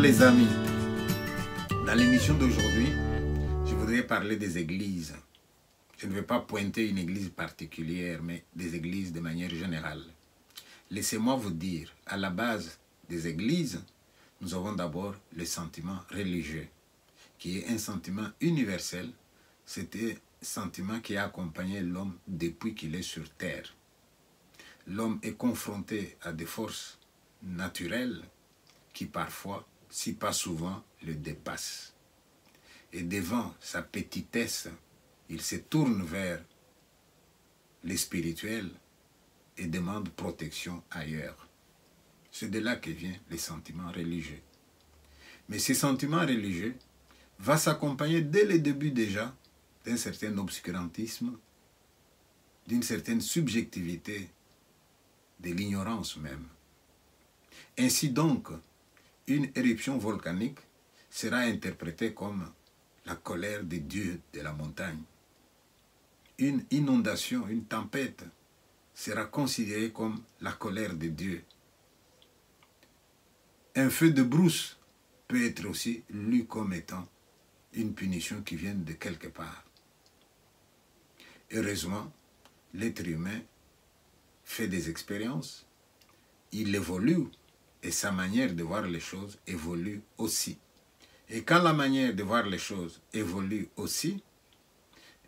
les amis, dans l'émission d'aujourd'hui, je voudrais parler des églises. Je ne vais pas pointer une église particulière, mais des églises de manière générale. Laissez-moi vous dire, à la base des églises, nous avons d'abord le sentiment religieux, qui est un sentiment universel. C'est un sentiment qui a accompagné l'homme depuis qu'il est sur terre. L'homme est confronté à des forces naturelles qui parfois, si pas souvent, le dépassent. Et devant sa petitesse, il se tourne vers les spirituels et demande protection ailleurs. C'est de là que viennent les sentiments religieux. Mais ces sentiments religieux vont s'accompagner dès le début déjà d'un certain obscurantisme, d'une certaine subjectivité, de l'ignorance même. Ainsi donc, une éruption volcanique sera interprétée comme la colère des dieux de la montagne. Une inondation, une tempête sera considérée comme la colère de Dieu. Un feu de brousse peut être aussi lu comme étant une punition qui vient de quelque part. Heureusement, l'être humain fait des expériences, il évolue et sa manière de voir les choses évolue aussi. Et quand la manière de voir les choses évolue aussi,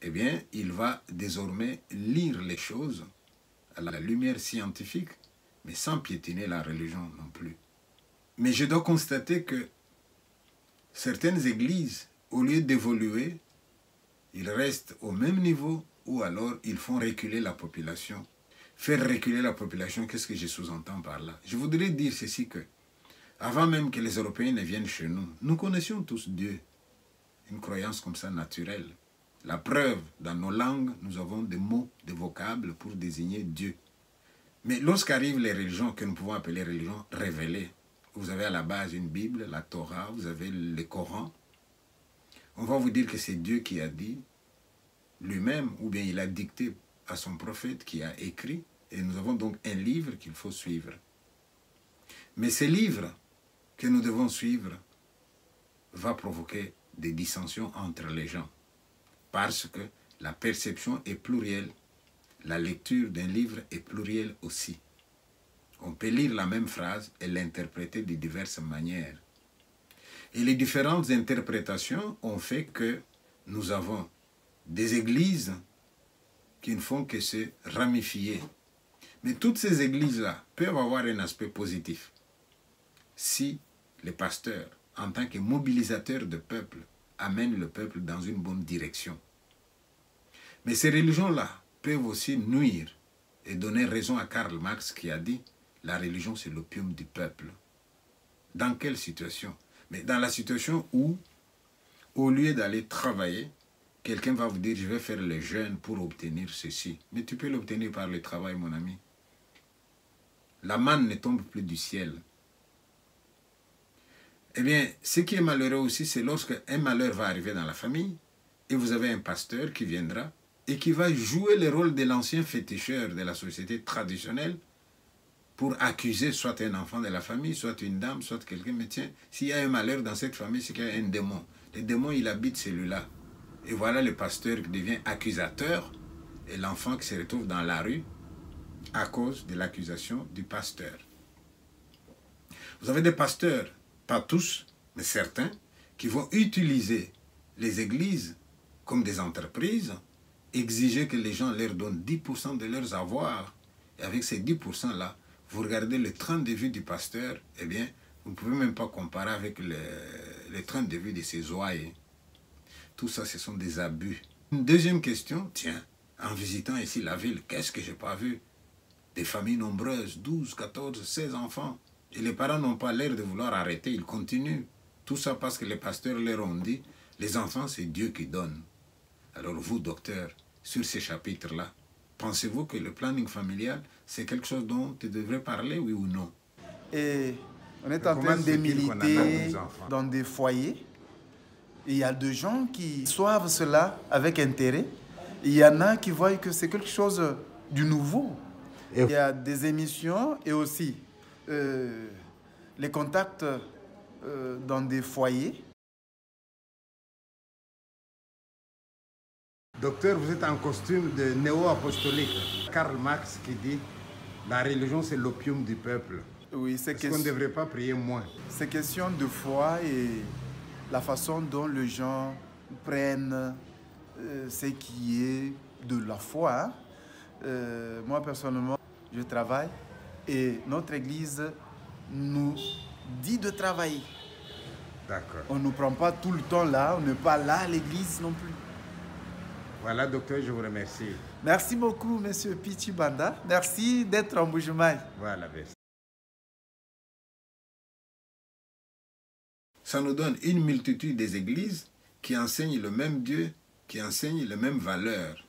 eh bien, il va désormais lire les choses à la lumière scientifique, mais sans piétiner la religion non plus. Mais je dois constater que certaines églises, au lieu d'évoluer, ils restent au même niveau ou alors ils font reculer la population. Faire reculer la population, qu'est-ce que je sous-entends par là? Je voudrais dire ceci que, avant même que les Européens ne viennent chez nous, nous connaissions tous Dieu. Une croyance comme ça naturelle. La preuve, dans nos langues, nous avons des mots, des vocables pour désigner Dieu. Mais lorsqu'arrivent les religions que nous pouvons appeler religions révélées, vous avez à la base une Bible, la Torah, vous avez le Coran, on va vous dire que c'est Dieu qui a dit lui-même, ou bien il a dicté à son prophète qui a écrit, et nous avons donc un livre qu'il faut suivre. Mais ce livre que nous devons suivre va provoquer des dissensions entre les gens, parce que la perception est plurielle, la lecture d'un livre est plurielle aussi. On peut lire la même phrase et l'interpréter de diverses manières. Et les différentes interprétations ont fait que nous avons des églises qui ne font que se ramifier. Mais toutes ces églises-là peuvent avoir un aspect positif si les pasteurs, en tant que mobilisateurs de peuple, amènent le peuple dans une bonne direction. Mais ces religions-là peuvent aussi nuire et donner raison à Karl Marx qui a dit « La religion, c'est l'opium du peuple ». Dans quelle situation? Mais dans la situation où, au lieu d'aller travailler, quelqu'un va vous dire « Je vais faire le jeûne pour obtenir ceci ». Mais tu peux l'obtenir par le travail, mon ami. La manne ne tombe plus du ciel. Eh bien, ce qui est malheureux aussi, c'est lorsque un malheur va arriver dans la famille et vous avez un pasteur qui viendra et qui va jouer le rôle de l'ancien féticheur de la société traditionnelle pour accuser soit un enfant de la famille, soit une dame, soit quelqu'un. Mais tiens, s'il y a un malheur dans cette famille, c'est qu'il y a un démon. Le démon, il habite celui-là. Et voilà le pasteur qui devient accusateur et l'enfant qui se retrouve dans la rue à cause de l'accusation du pasteur. Vous avez des pasteurs, pas tous, mais certains, qui vont utiliser les églises comme des entreprises, exiger que les gens leur donnent 10% de leurs avoirs. Et avec ces 10%-là, vous regardez le train de vie du pasteur, eh bien, vous ne pouvez même pas comparer avec le train de vie de ses ouailles. Tout ça, ce sont des abus. Une deuxième question, tiens, en visitant ici la ville, qu'est-ce que je n'ai pas vu? Des familles nombreuses, 12, 14, 16 enfants. Et les parents n'ont pas l'air de vouloir arrêter, ils continuent. Tout ça parce que les pasteurs leur ont dit, les enfants, c'est Dieu qui donne. Alors vous, docteur, sur ces chapitres-là, pensez-vous que le planning familial, c'est quelque chose dont tu devrais parler, oui ou non? Et on est en train de militer dans des foyers. Et il y a des gens qui suivent cela avec intérêt. Et il y en a qui voient que c'est quelque chose du nouveau. Il y a des émissions et aussi les contacts dans des foyers. Docteur, vous êtes en costume de néo-apostolique. Karl Marx qui dit « La religion, c'est l'opium du peuple ». Oui, c'est qu'on ne devrait pas prier moins. C'est question de foi et la façon dont les gens prennent ce qui est de la foi. Moi, personnellement, je travaille et notre Église nous dit de travailler. D'accord. On ne nous prend pas tout le temps là, on n'est pas là à l'Église non plus. Voilà, docteur, je vous remercie. Merci beaucoup, monsieur Pichi Banda. Merci d'être en Bujumaï. Voilà, merci. Ça nous donne une multitude des églises qui enseignent le même Dieu, qui enseignent les mêmes valeurs.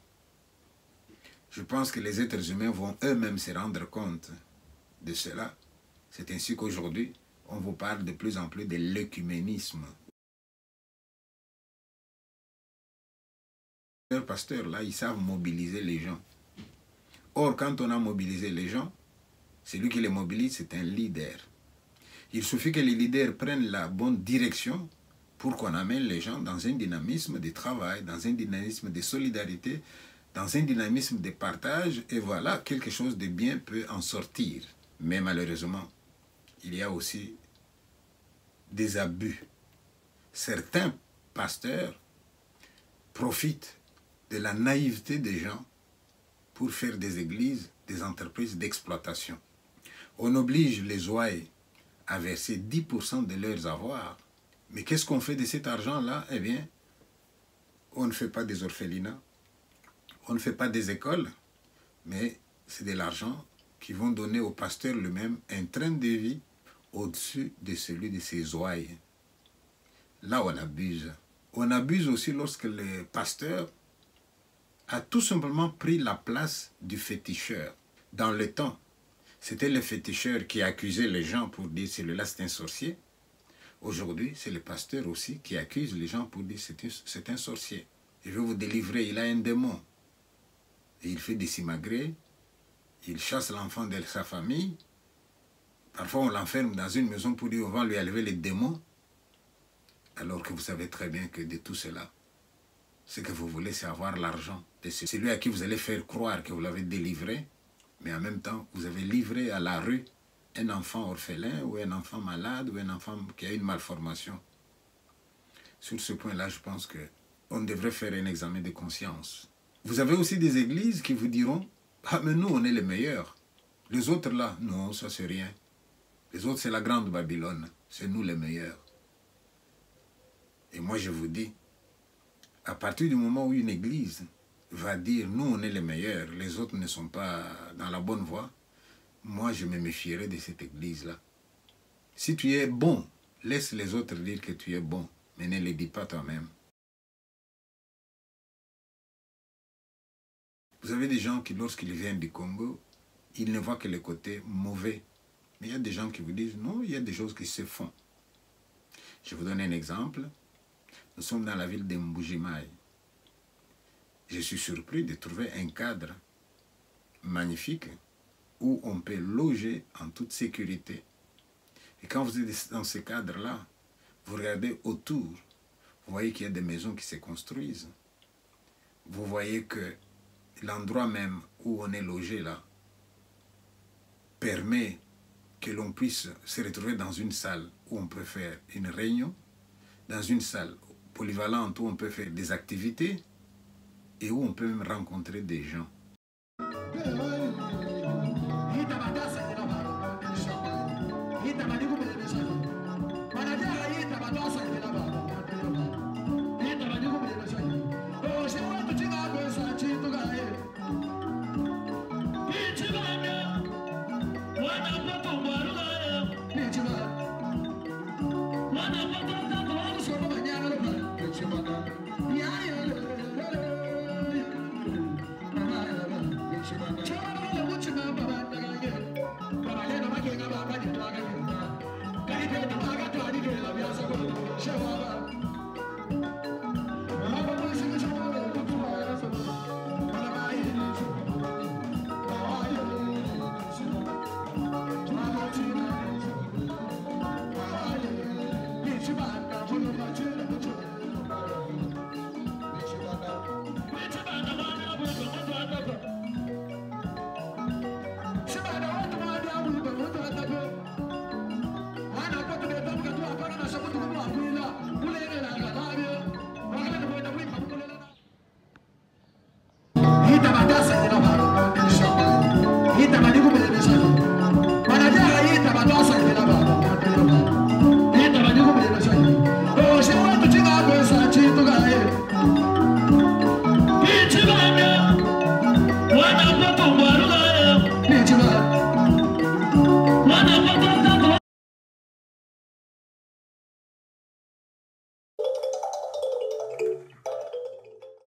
Je pense que les êtres humains vont eux-mêmes se rendre compte de cela. C'est ainsi qu'aujourd'hui, on vous parle de plus en plus de l'œcuménisme. Les pasteurs, là, ils savent mobiliser les gens. Or, quand on a mobilisé les gens, celui qui les mobilise, c'est un leader. Il suffit que les leaders prennent la bonne direction pour qu'on amène les gens dans un dynamisme de travail, dans un dynamisme de solidarité, dans un dynamisme de partage, et voilà, quelque chose de bien peut en sortir. Mais malheureusement, il y a aussi des abus. Certains pasteurs profitent de la naïveté des gens pour faire des églises, des entreprises d'exploitation. On oblige les ouailles à verser 10% de leurs avoirs. Mais qu'est-ce qu'on fait de cet argent-là? Eh bien, on ne fait pas des orphelinats, on ne fait pas des écoles, mais c'est de l'argent qui vont donner au pasteur lui-même un train de vie au-dessus de celui de ses ouailles. Là, on abuse. On abuse aussi lorsque le pasteur a tout simplement pris la place du féticheur. Dans le temps, c'était le féticheur qui accusait les gens pour dire celui-là c'est un sorcier. Aujourd'hui, c'est le pasteur aussi qui accuse les gens pour dire c'est un sorcier. Je vais vous délivrer, il a un démon. Et il fait des simagrées, il chasse l'enfant de sa famille. Parfois, on l'enferme dans une maison pour dire on va lui enlever les démons. Alors que vous savez très bien que de tout cela, ce que vous voulez, c'est avoir l'argent de celui à qui vous allez faire croire que vous l'avez délivré, mais en même temps, vous avez livré à la rue un enfant orphelin ou un enfant malade ou un enfant qui a une malformation. Sur ce point-là, je pense qu'on devrait faire un examen de conscience. Vous avez aussi des églises qui vous diront « Ah, mais nous, on est les meilleurs. Les autres là, non, ça c'est rien. Les autres, c'est la grande Babylone. C'est nous les meilleurs. » Et moi, je vous dis, à partir du moment où une église va dire « Nous, on est les meilleurs, les autres ne sont pas dans la bonne voie », moi, je me méfierai de cette église-là. Si tu es bon, laisse les autres dire que tu es bon, mais ne le dis pas toi-même. Vous avez des gens qui, lorsqu'ils viennent du Congo, ils ne voient que le côté mauvais. Mais il y a des gens qui vous disent « Non, il y a des choses qui se font. » Je vous donne un exemple. Nous sommes dans la ville de Mbujimaï. Je suis surpris de trouver un cadre magnifique où on peut loger en toute sécurité. Et quand vous êtes dans ce cadre-là, vous regardez autour, vous voyez qu'il y a des maisons qui se construisent. Vous voyez que l'endroit même où on est logé là permet que l'on puisse se retrouver dans une salle où on peut faire une réunion, dans une salle polyvalente où on peut faire des activités et où on peut même rencontrer des gens.